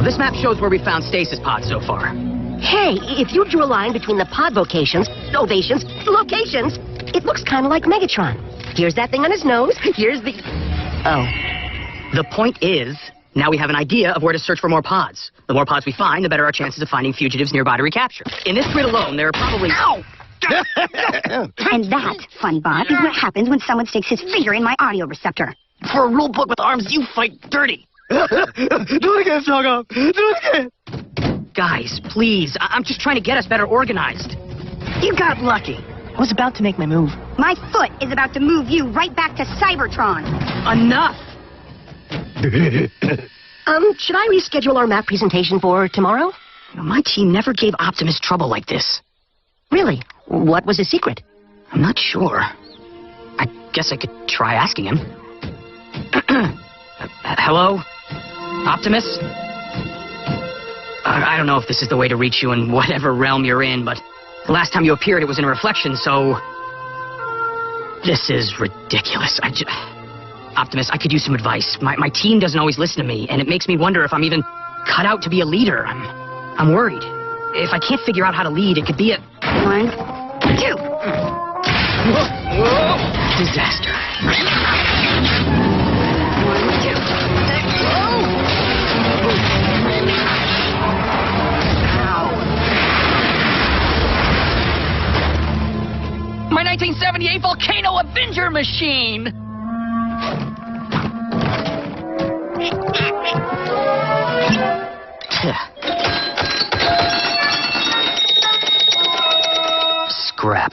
Now, this map shows where we found stasis pods so far. Hey, if you drew a line between the pod locations, locations, it looks kind of like Megatron. Here's that thing on his nose, here's the... Oh. The point is, now we have an idea of where to search for more pods. The more pods we find, the better our chances of finding fugitives nearby to recapture. In this grid alone, there are probably... Ow! And that, Fun Bob, is what happens when someone sticks his finger in my audio receptor. For a rule book with arms, you fight dirty. Do it again, Sogo. Do it again. Guys, please. I'm just trying to get us better organized. You got lucky. I was about to make my move. My foot is about to move you right back to Cybertron. Enough! Should I reschedule our map presentation for tomorrow? My team never gave Optimus trouble like this. Really? What was his secret? I'm not sure. I guess I could try asking him. Hello? Optimus? I don't know if this is the way to reach you in whatever realm you're in, but the last time you appeared, it was in a reflection, so... This is ridiculous. Optimus, I could use some advice. My team doesn't always listen to me, and it makes me wonder if I'm even cut out to be a leader. I'm worried. If I can't figure out how to lead, it could be a... 1, 2. Disaster. 1, 2. My 1978 Volcano Avenger machine! Scrap.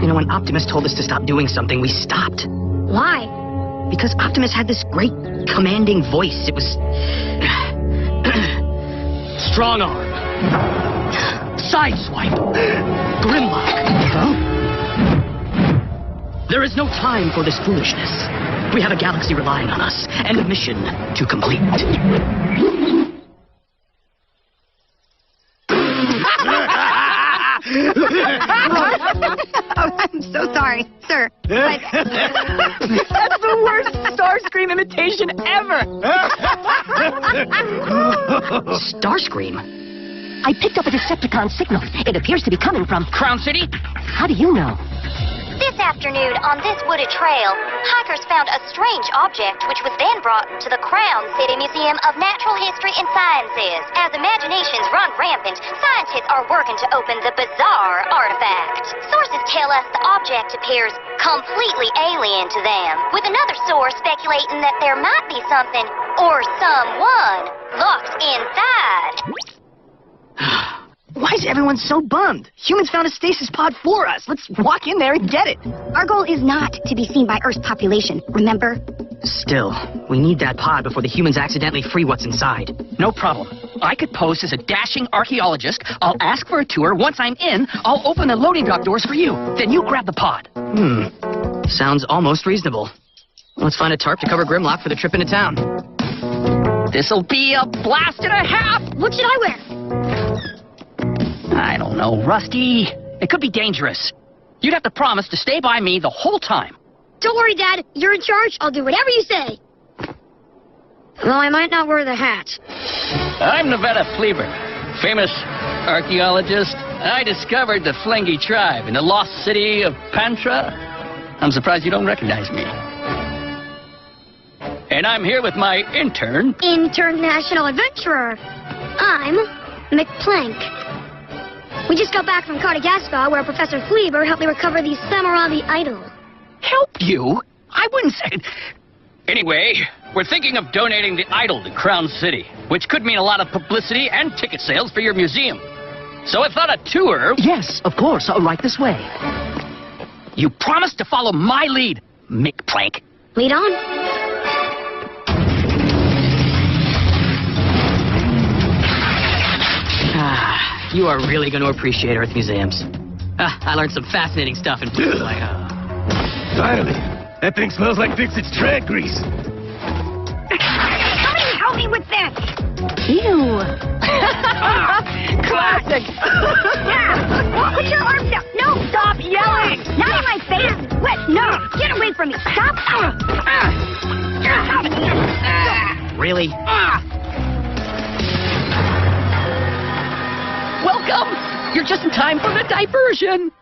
You know, when Optimus told us to stop doing something, we stopped. Why? Because Optimus had this great, commanding voice. It was... Strong arm. Sideswipe. Grimlock. Huh? There is no time for this foolishness. We have a galaxy relying on us, and a mission to complete. Oh, I'm so sorry, sir. But... That's the worst Starscream imitation ever! Starscream? I picked up a Decepticon signal. It appears to be coming from... Crown City? How do you know? This afternoon, on this wooded trail, hikers found a strange object which was then brought to the Crown City Museum of Natural History and Sciences. As imaginations run rampant, scientists are working to open the bizarre artifact. Sources tell us the object appears completely alien to them, with another source speculating that there might be something or someone locked inside. Why is everyone so bummed? Humans found a stasis pod for us. Let's walk in there and get it. Our goal is not to be seen by Earth's population, remember? Still, we need that pod before the humans accidentally free what's inside. No problem. I could pose as a dashing archaeologist. I'll ask for a tour. Once I'm in, I'll open the loading dock doors for you. Then you grab the pod. Sounds almost reasonable. Let's find a tarp to cover Grimlock for the trip into town. This'll be a blast and a half! What should I wear? I don't know, Rusty. It could be dangerous. You'd have to promise to stay by me the whole time. Don't worry, Dad. You're in charge. I'll do whatever you say. Well, I might not wear the hat. I'm Nevada Fleaver, famous archaeologist. I discovered the Flengi tribe in the lost city of Pantra. I'm surprised you don't recognize me. And I'm here with my intern. International adventurer. I'm McPlank. We just got back from Cardigasca, where Professor Fleaver helped me recover the Samarandi idol. Help you? I wouldn't say... Anyway, we're thinking of donating the idol to Crown City, which could mean a lot of publicity and ticket sales for your museum. So I thought a tour... Yes, of course. Right this way. You promised to follow my lead, Mick Plank. Lead on. You are really going to appreciate Earth museums. I learned some fascinating stuff in places like... Finally. That thing smells like Dixit's track grease. Somebody help me with this! Ew. Classic! Yeah! Put your arms down! No! Stop yelling! Not in my face! What? No! Get away from me! Stop! Really? Welcome! You're just in time for the diversion.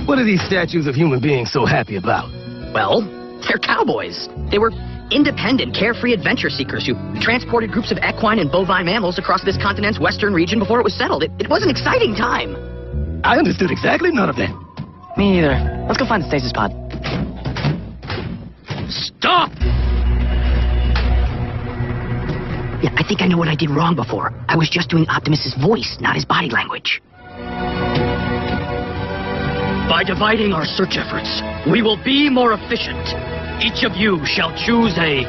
What are these statues of human beings so happy about? Well, they're cowboys. They were independent, carefree adventure seekers who transported groups of equine and bovine mammals across this continent's western region before it was settled. It was an exciting time. I understood exactly none of that. Me either. Let's go find the stasis pod. Stop! Yeah, I think I know what I did wrong before. I was just doing Optimus's voice, not his body language. By dividing our search efforts, we will be more efficient. Each of you shall choose a...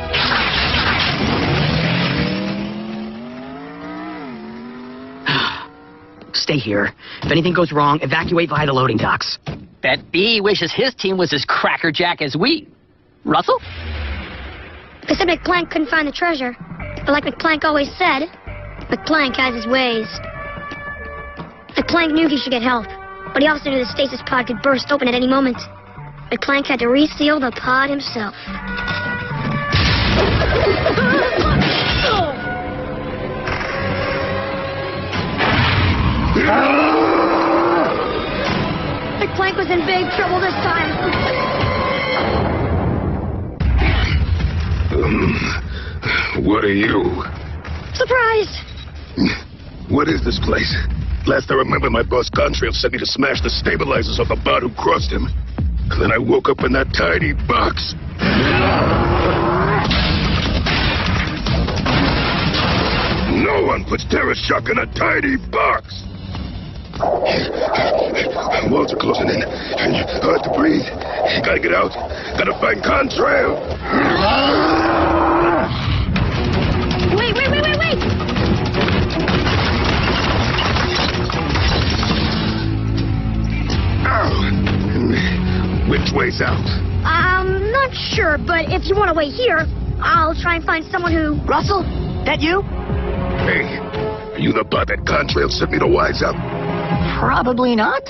Stay here. If anything goes wrong, evacuate via the loading docks. Bet B wishes his team was as crackerjack as we. Russell? They said McPlank couldn't find the treasure. But like McPlank always said, McPlank has his ways. McPlank knew he should get help, but he also knew the stasis pod could burst open at any moment. McPlank had to reseal the pod himself. McPlank was in big trouble this time. What are you? Surprise! What is this place? Last I remember, my boss Contrail sent me to smash the stabilizers off a bot who crossed him. And then I woke up in that tiny box. No one puts terror shock in a tiny box. Walls are closing in. Hard to breathe. Gotta get out. Gotta find Contrail. Wait! Which way's out? I'm not sure, but if you want to wait here, I'll try and find someone who... Russell? That you? Hey, are you the bot that Contrail sent me to wise up? Probably not.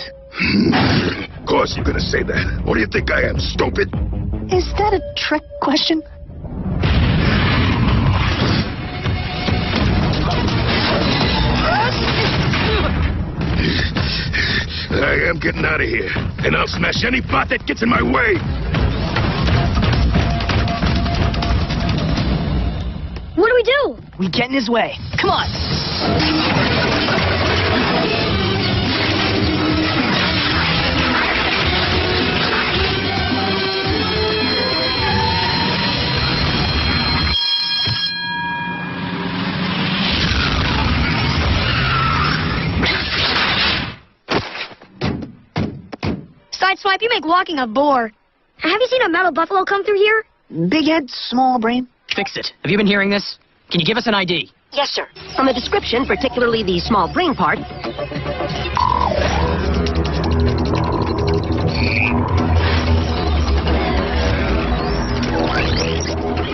Of course you're gonna say that. What do you think I am, stupid? Is that a trick question? I am getting out of here, and I'll smash any bot that gets in my way. What do we do? We get in his way. Come on. Sideswipe, you make walking a bore. Have you seen a metal buffalo come through here? Big head, small brain. Fix it. Have you been hearing this? Can you give us an ID? Yes, sir. From the description, particularly the small brain part,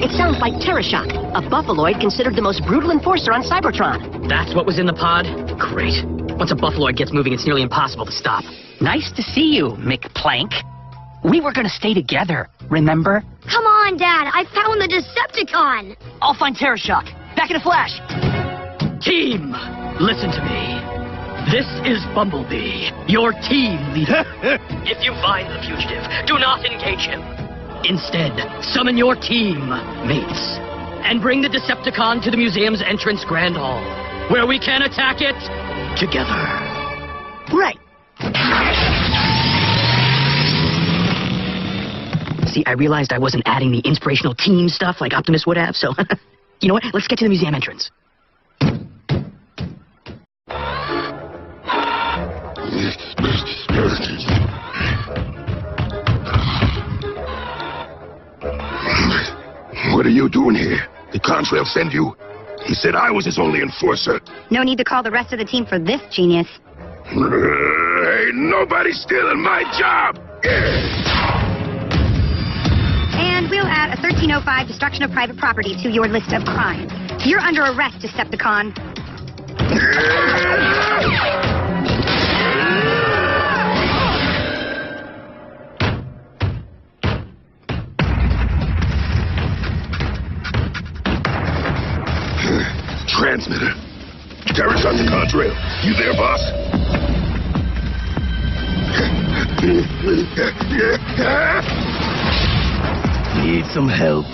it sounds like Terror Shock, a buffaloid considered the most brutal enforcer on Cybertron. That's what was in the pod? Great. Once a buffaloid gets moving, it's nearly impossible to stop. Nice to see you, McPlank. We were gonna stay together, remember? Come on, Dad. I found the Decepticon. I'll find Terror Shock. Back in a flash. Team, listen to me. This is Bumblebee, your team leader. If you find the fugitive, do not engage him. Instead, summon your team mates and bring the Decepticon to the museum's entrance grand hall, where we can attack it together. Right. See, I realized I wasn't adding the inspirational team stuff like Optimus would have, so You know what? Let's get to the museum entrance. What are you doing here? Did Contrail send you? He said I was his only enforcer. No need to call the rest of the team for this, genius. Ain't nobody stealing my job! And we'll add a 1305 destruction of private property to your list of crimes. You're under arrest, Decepticon. Transmitter. Garrett's on the contrail. You there, boss? Need some help?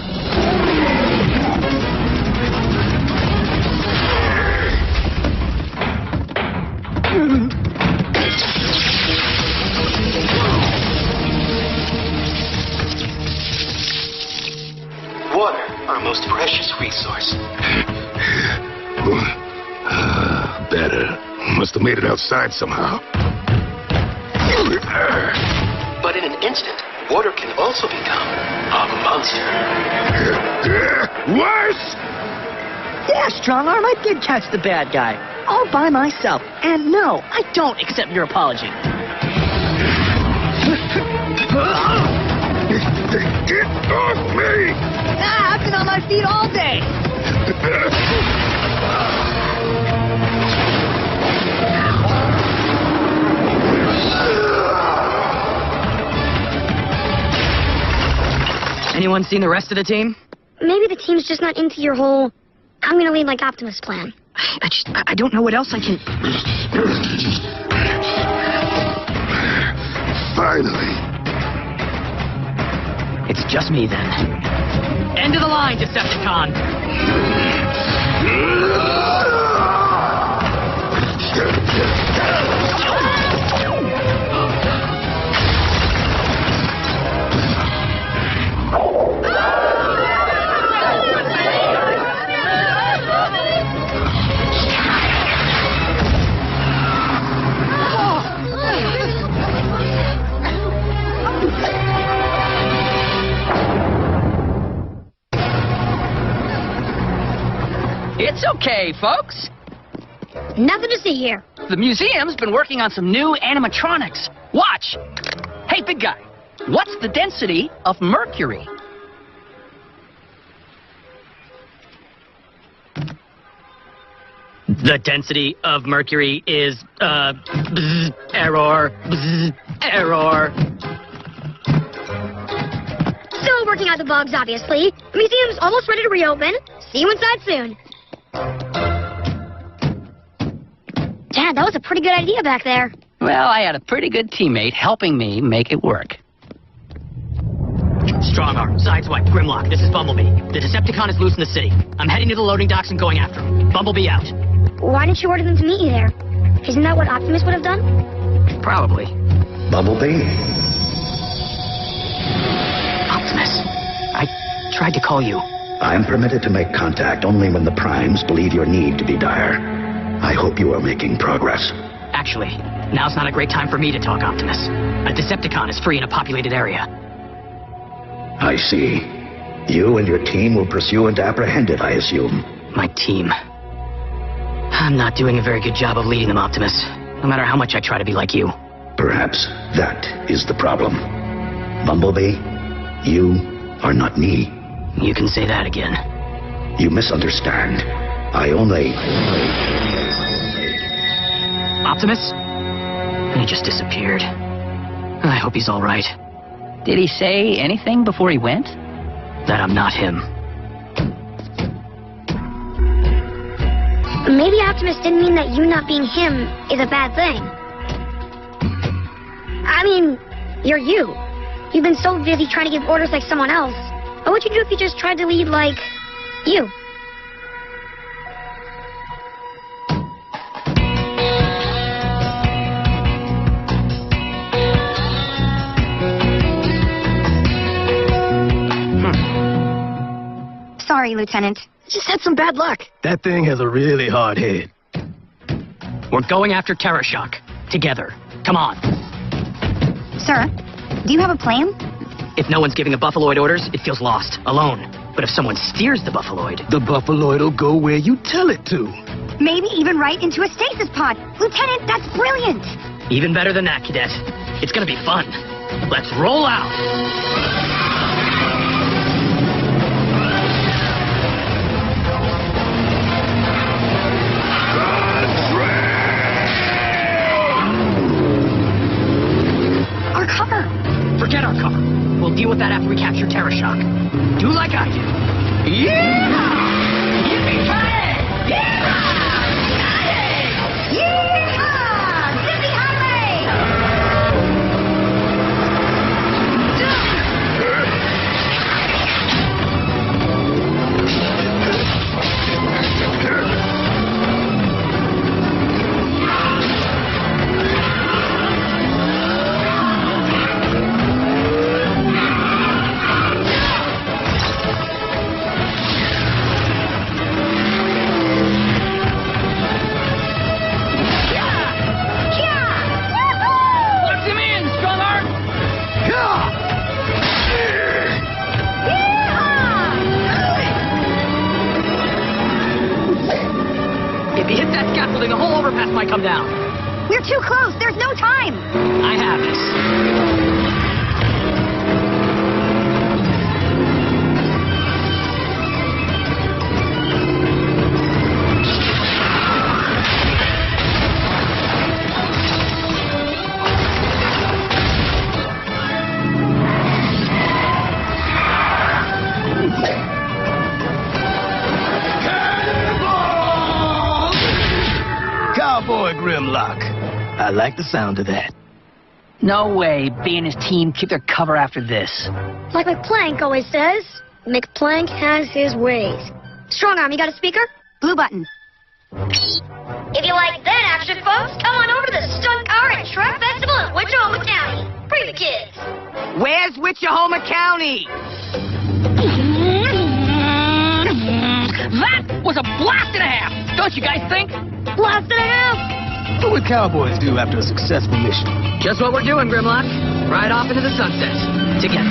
Water, our most precious resource. Better. Must have made it outside somehow. But in an instant, water can also become a monster. Worse! Yeah, Strongarm, I did catch the bad guy. All by myself. And no, I don't accept your apology. Get off me! Ah, I've been on my feet all day. Anyone seen the rest of the team? Maybe the team's just not into your whole I'm gonna lead like Optimus plan. I don't know what else I can... Finally. It's just me, then. End of the line, Decepticon! It's okay, folks. Nothing to see here. The museum's been working on some new animatronics. Watch! Hey, big guy, what's the density of mercury? The density of mercury is, error, error. Still working out the bugs, obviously. The museum's almost ready to reopen. See you inside soon. Dad, that was a pretty good idea back there. Well, I had a pretty good teammate helping me make it work. Strongarm, Sideswipe, Grimlock, this is Bumblebee. The Decepticon is loose in the city. I'm heading to the loading docks and going after him. Bumblebee out. Why didn't you order them to meet you there? Isn't that what Optimus would have done? Probably. Bumblebee? Optimus, I tried to call you. I'm permitted to make contact only when the primes believe your need to be dire. I hope you are making progress. Actually, now's not a great time for me to talk, Optimus. A Decepticon is free in a populated area. I see. You and your team will pursue and apprehend it, I assume. My team. I'm not doing a very good job of leading them, Optimus. No matter how much I try to be like you. Perhaps that is the problem. Bumblebee, you are not me. You can say that again. You misunderstand. I only... Optimus? He just disappeared. I hope he's all right. Did he say anything before he went? That I'm not him. Maybe Optimus didn't mean that you not being him is a bad thing. I mean, you're you. You've been so busy trying to give orders like someone else. What would you do if you just tried to lead like you? Sorry, Lieutenant. Just had some bad luck. That thing has a really hard head. We're going after Terror Shock. Together. Come on. Sir, do you have a plan? If no one's giving a Buffaloid orders, it feels lost, alone. But if someone steers the Buffaloid... The Buffaloid'll go where you tell it to. Maybe even right into a stasis pod. Lieutenant, that's brilliant. Even better than that, Cadet. It's gonna be fun. Let's roll out! Our cover. Forget our cover. We'll deal with that after we capture Terror Shock. Do like I do. Yeah! Yippee-ki-yay! Yeah! Yeehaw! Zippy highway! Let him in, strong arm! If you hit that scaffolding, the whole overpass might come down. We're too close. There's no time. I have this. Cowboy Grimlock. I like the sound of that. No way B and his team keep their cover after this. Like McPlank always says, McPlank has his ways. Strong arm, you got a speaker? Blue button. If you like that action, folks, come on over to the Stunt Car and Truck Festival in Wichita County. Bring the kids. Where's Wichita County? That was a blast and a half! Don't you guys think? Blast and a half! What would cowboys do after a successful mission? Just what we're doing, Grimlock. Right off into the sunset. Together.